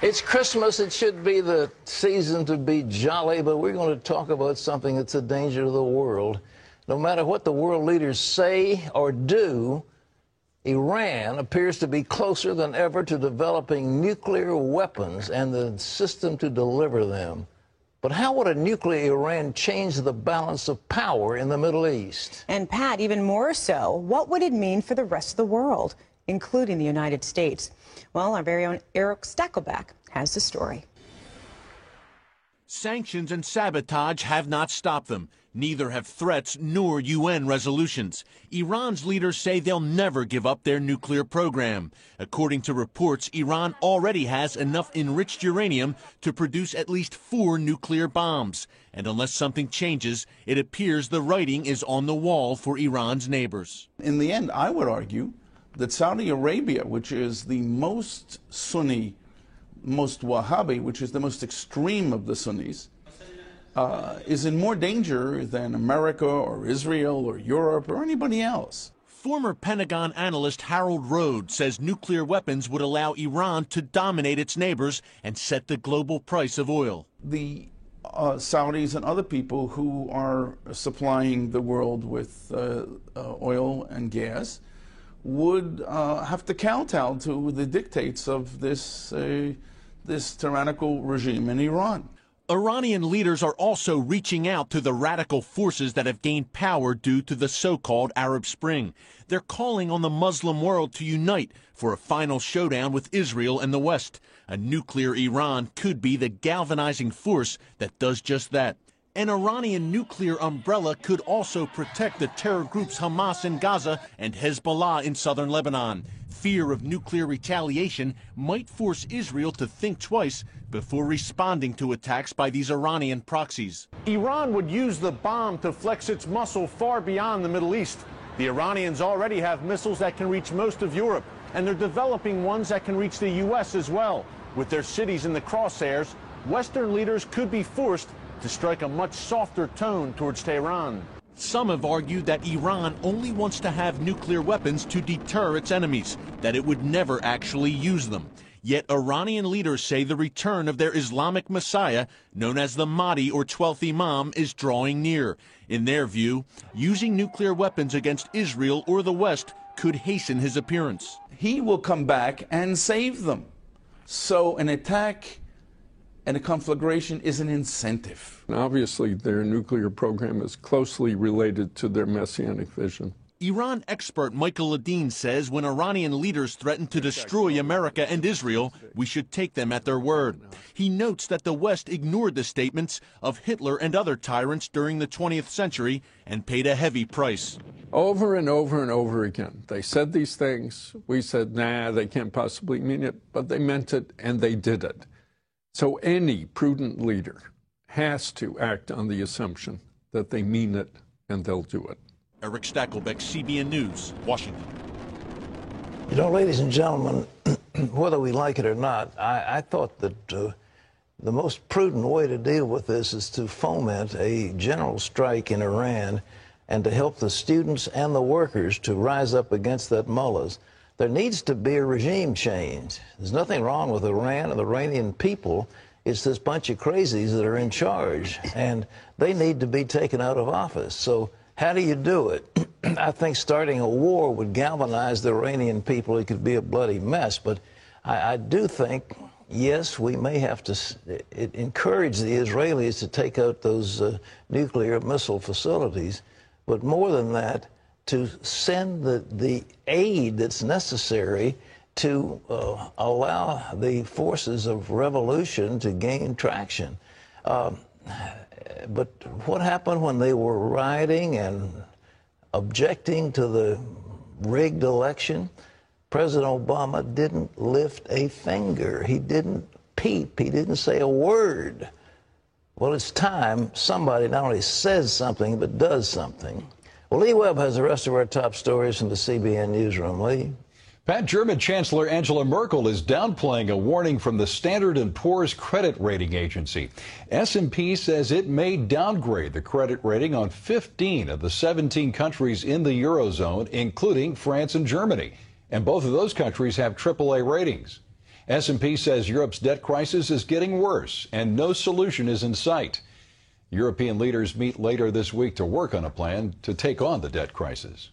It's Christmas. It should be the season to be jolly, but we're going to talk about something that's a danger to the world. No matter what the world leaders say or do, Iran appears to be closer than ever to developing nuclear weapons and the system to deliver them. But how would a nuclear Iran change the balance of power in the Middle East? And Pat, even more so, what would it mean for the rest of the world, including the United States? Well, our very own Eric Stakelbeck has the story. Sanctions and sabotage have not stopped them. Neither have threats nor UN resolutions. Iran's leaders say they'll never give up their nuclear program. According to reports, Iran already has enough enriched uranium to produce at least 4 nuclear bombs. And unless something changes, it appears the writing is on the wall for Iran's neighbors. In the end, I would argue that Saudi Arabia, which is the most Sunni, most Wahhabi, which is the most extreme of the Sunnis, is in more danger than America or Israel or Europe or anybody else. Former Pentagon analyst Harold Rhodes says nuclear weapons would allow Iran to dominate its neighbors and set the global price of oil. The Saudis and other people who are supplying the world with oil and gas would have to kowtow to the dictates of this tyrannical regime in Iran. Iranian leaders are also reaching out to the radical forces that have gained power due to the so-called Arab Spring. They're calling on the Muslim world to unite for a final showdown with Israel and the West. A nuclear Iran could be the galvanizing force that does just that. An Iranian nuclear umbrella could also protect the terror groups Hamas in Gaza and Hezbollah in southern Lebanon. Fear of nuclear retaliation might force Israel to think twice before responding to attacks by these Iranian proxies. Iran would use the bomb to flex its muscle far beyond the Middle East. The Iranians already have missiles that can reach most of Europe, and they're developing ones that can reach the U.S. as well. With their cities in the crosshairs, Western leaders could be forced to strike a much softer tone towards Tehran. Some have argued that Iran only wants to have nuclear weapons to deter its enemies, that it would never actually use them. Yet Iranian leaders say the return of their Islamic Messiah, known as the Mahdi or 12th Imam, is drawing near. In their view, using nuclear weapons against Israel or the West could hasten his appearance. He will come back and save them. So an attack and a conflagration is an incentive. Obviously, their nuclear program is closely related to their messianic vision. Iran expert Michael Ledeen says when Iranian leaders threaten to destroy America and Israel, we should take them at their word. He notes that the West ignored the statements of Hitler and other tyrants during the 20th century and paid a heavy price. Over and over and over again, they said these things. We said, nah, they can't possibly mean it, but they meant it and they did it. So any prudent leader has to act on the assumption that they mean it and they'll do it. Eric Stakelbeck, CBN News, Washington. You know, ladies and gentlemen, whether we like it or not, I thought that the most prudent way to deal with this is to foment a general strike in Iran and to help the students and the workers to rise up against that mullahs. There needs to be a regime change. There's nothing wrong with Iran and the Iranian people. It's this bunch of crazies that are in charge, and they need to be taken out of office. So how do you do it? I think starting a war would galvanize the Iranian people. It could be a bloody mess. But I do think, yes, we may have to encourage the Israelis to take out those nuclear missile facilities. But more than that, to send the aid that's necessary to allow the forces of revolution to gain traction. But what happened when they were rioting and objecting to the rigged election? President Obama didn't lift a finger. He didn't peep. He didn't say a word. Well, it's time somebody not only says something, but does something. Well, Lee Webb has the rest of our top stories from the CBN Newsroom. Lee? Pat, German Chancellor Angela Merkel is downplaying a warning from the Standard & Poor's credit rating agency. S&P says it may downgrade the credit rating on 15 of the 17 countries in the Eurozone, including France and Germany. And both of those countries have AAA ratings. S&P says Europe's debt crisis is getting worse and no solution is in sight. European leaders meet later this week to work on a plan to take on the debt crisis.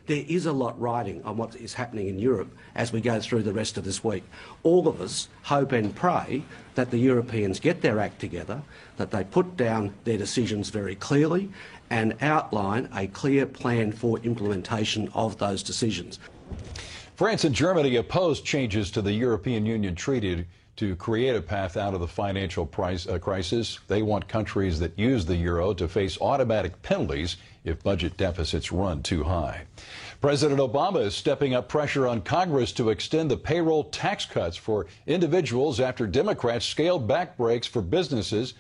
There is a lot riding on what is happening in Europe as we go through the rest of this week. All of us hope and pray that the Europeans get their act together, that they put down their decisions very clearly and outline a clear plan for implementation of those decisions. France and Germany opposed changes to the European Union Treaty to create a path out of the financial crisis. They want countries that use the euro to face automatic penalties if budget deficits run too high. President Obama is stepping up pressure on Congress to extend the payroll tax cuts for individuals after Democrats scaled back brakes for businesses.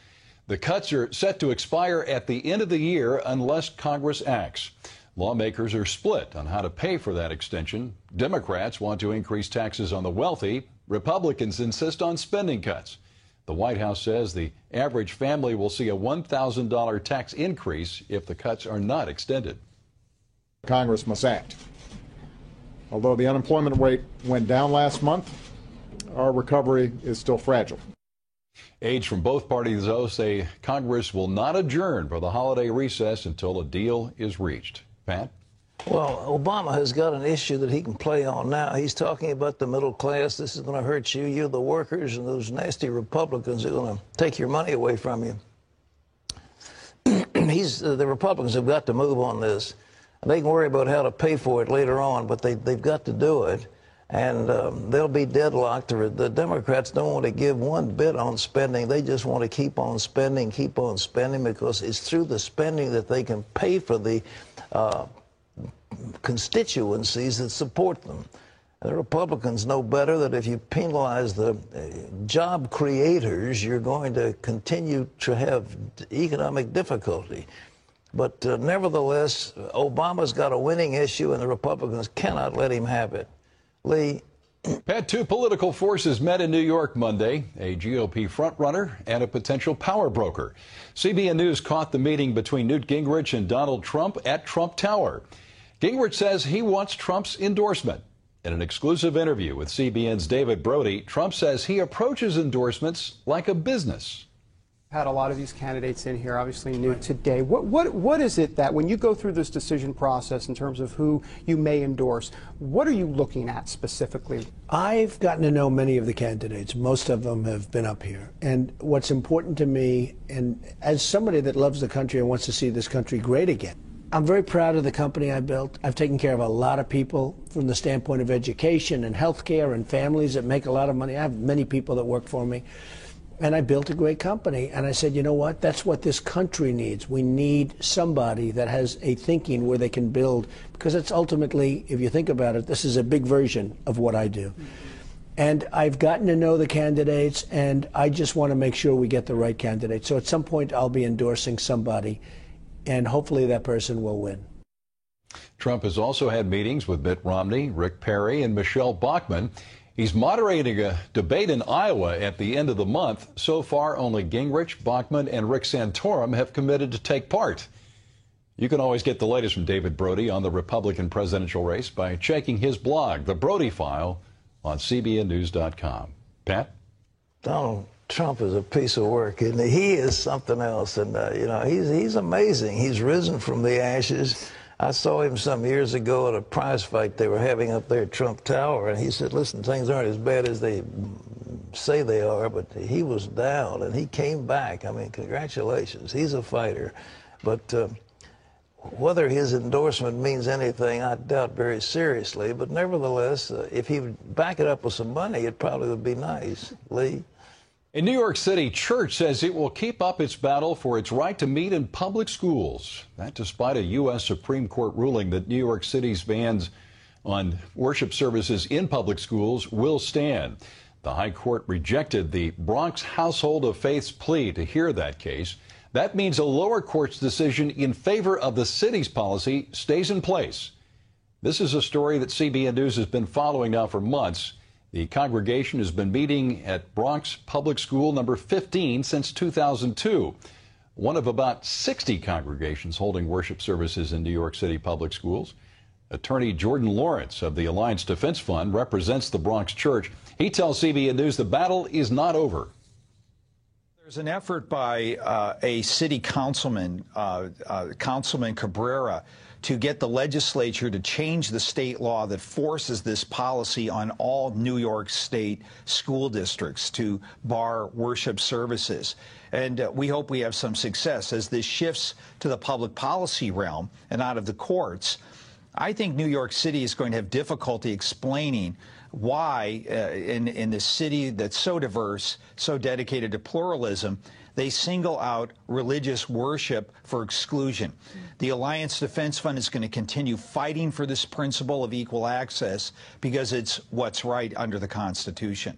The cuts are set to expire at the end of the year unless Congress acts. Lawmakers are split on how to pay for that extension. Democrats want to increase taxes on the wealthy. Republicans insist on spending cuts. The White House says the average family will see a $1,000 tax increase if the cuts are not extended. Congress must act. Although the unemployment rate went down last month, our recovery is still fragile. Aides from both parties, though, say Congress will not adjourn for the holiday recess until a deal is reached. Pat? Well, Obama has got an issue that he can play on now. He's talking about the middle class. This is going to hurt you. You, the workers, and those nasty Republicans are going to take your money away from you. The Republicans have got to move on this. They can worry about how to pay for it later on, but they've got to do it. And they'll be deadlocked. The Democrats don't want to give one bit on spending. They just want to keep on spending, because it's through the spending that they can pay for the constituencies that support them. The Republicans know better that if you penalize the job creators, you're going to continue to have economic difficulty. But nevertheless, Obama's got a winning issue, and the Republicans cannot let him have it. Lee? Pat, two political forces met in New York Monday, a GOP frontrunner and a potential power broker. CBN News caught the meeting between Newt Gingrich and Donald Trump at Trump Tower. Gingrich says he wants Trump's endorsement. In an exclusive interview with CBN's David Brody, Trump says he approaches endorsements like a business. Had a lot of these candidates in here, obviously new today. What is it that when you go through this decision process in terms of who you may endorse, what are you looking at specifically? I've gotten to know many of the candidates. Most of them have been up here. And what's important to me, and as somebody that loves the country and wants to see this country great again, I'm very proud of the company I built. I've taken care of a lot of people from the standpoint of education and healthcare and families that make a lot of money. I have many people that work for me. And I built a great company. And I said, you know what? That's what this country needs. We need somebody that has a thinking where they can build. Because it's ultimately, if you think about it, this is a big version of what I do. And I've gotten to know the candidates, and I just want to make sure we get the right candidate. So at some point, I'll be endorsing somebody, and hopefully that person will win. Trump has also had meetings with Mitt Romney, Rick Perry, and Michelle Bachmann. He's moderating a debate in Iowa at the end of the month. So far, only Gingrich, Bachmann, and Rick Santorum have committed to take part. You can always get the latest from David Brody on the Republican presidential race by checking his blog, The Brody File, on CBNNews.com. Pat? Donald Trump is a piece of work, isn't he? He is something else, and you know, he's amazing. He's risen from the ashes. I saw him some years ago at a prize fight they were having up there at Trump Tower, and he said, listen, things aren't as bad as they say they are, but he was down, and he came back. I mean, congratulations. He's a fighter. But whether his endorsement means anything, I doubt very seriously. But nevertheless, if he would back it up with some money, it probably would be nice. Lee? A New York City church says it will keep up its battle for its right to meet in public schools. That despite a U.S. Supreme Court ruling that New York City's bans on worship services in public schools will stand. The High Court rejected the Bronx Household of Faith's plea to hear that case. That means a lower court's decision in favor of the city's policy stays in place. This is a story that CBN News has been following now for months. The congregation has been meeting at Bronx Public School number 15 since 2002, one of about 60 congregations holding worship services in New York City public schools. Attorney Jordan Lawrence of the Alliance Defense Fund represents the Bronx Church. He tells CBN News the battle is not over. There's an effort by a city councilman, Councilman Cabrera, to get the legislature to change the state law that forces this policy on all New York State school districts to bar worship services. And we hope we have some success as this shifts to the public policy realm and out of the courts. I think New York City is going to have difficulty explaining why in this city that's so diverse, so dedicated to pluralism, they single out religious worship for exclusion. The Alliance Defense Fund is going to continue fighting for this principle of equal access because it's what's right under the Constitution.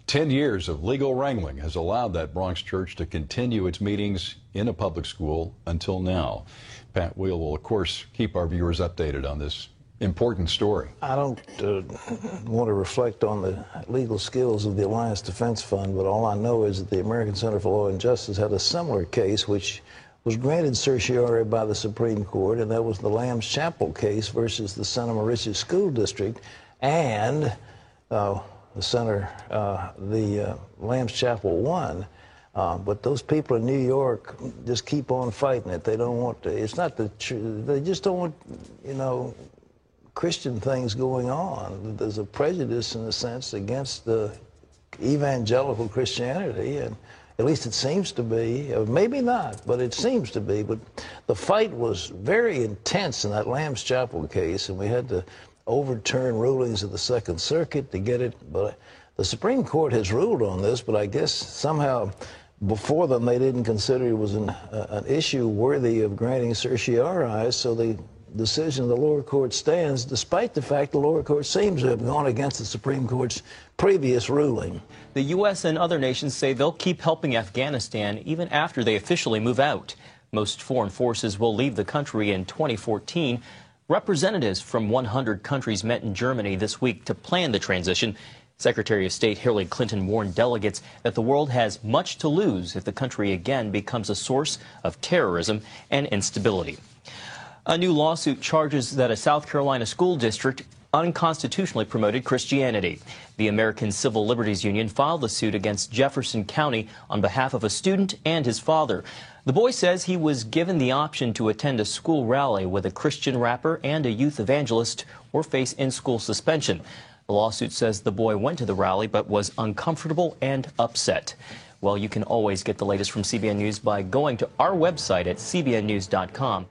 10 years of legal wrangling has allowed that Bronx church to continue its meetings in a public school until now. Pat Wheel will, of course, keep our viewers updated on this important story. I don't want to reflect on the legal skills of the Alliance Defense Fund, but all I know is that the American Center for Law and Justice had a similar case which was granted certiorari by the Supreme Court, and that was the Lamb's Chapel case versus the Santa Maria School District, and the Lamb's Chapel won. But those people in New York just keep on fighting it. They don't want to, it's not the truth. They just don't want, you know, Christian things going on. There's a prejudice in a sense against the evangelical Christianity, and at least it seems to be. Maybe not, but it seems to be. But the fight was very intense in that Lamb's Chapel case, and we had to overturn rulings of the Second Circuit to get it. But the Supreme Court has ruled on this, but I guess somehow before them they didn't consider it was an issue worthy of granting certiorari, so the decision of the lower court stands, despite the fact the lower court seems to have gone against the Supreme Court's previous ruling. The U.S. and other nations say they'll keep helping Afghanistan even after they officially move out. Most foreign forces will leave the country in 2014. Representatives from 100 countries met in Germany this week to plan the transition. Secretary of State Hillary Clinton warned delegates that the world has much to lose if the country again becomes a source of terrorism and instability. A new lawsuit charges that a South Carolina school district unconstitutionally promoted Christianity. The American Civil Liberties Union filed the suit against Jefferson County on behalf of a student and his father. The boy says he was given the option to attend a school rally with a Christian rapper and a youth evangelist or face in-school suspension. The lawsuit says the boy went to the rally but was uncomfortable and upset. Well, you can always get the latest from CBN News by going to our website at cbnnews.com.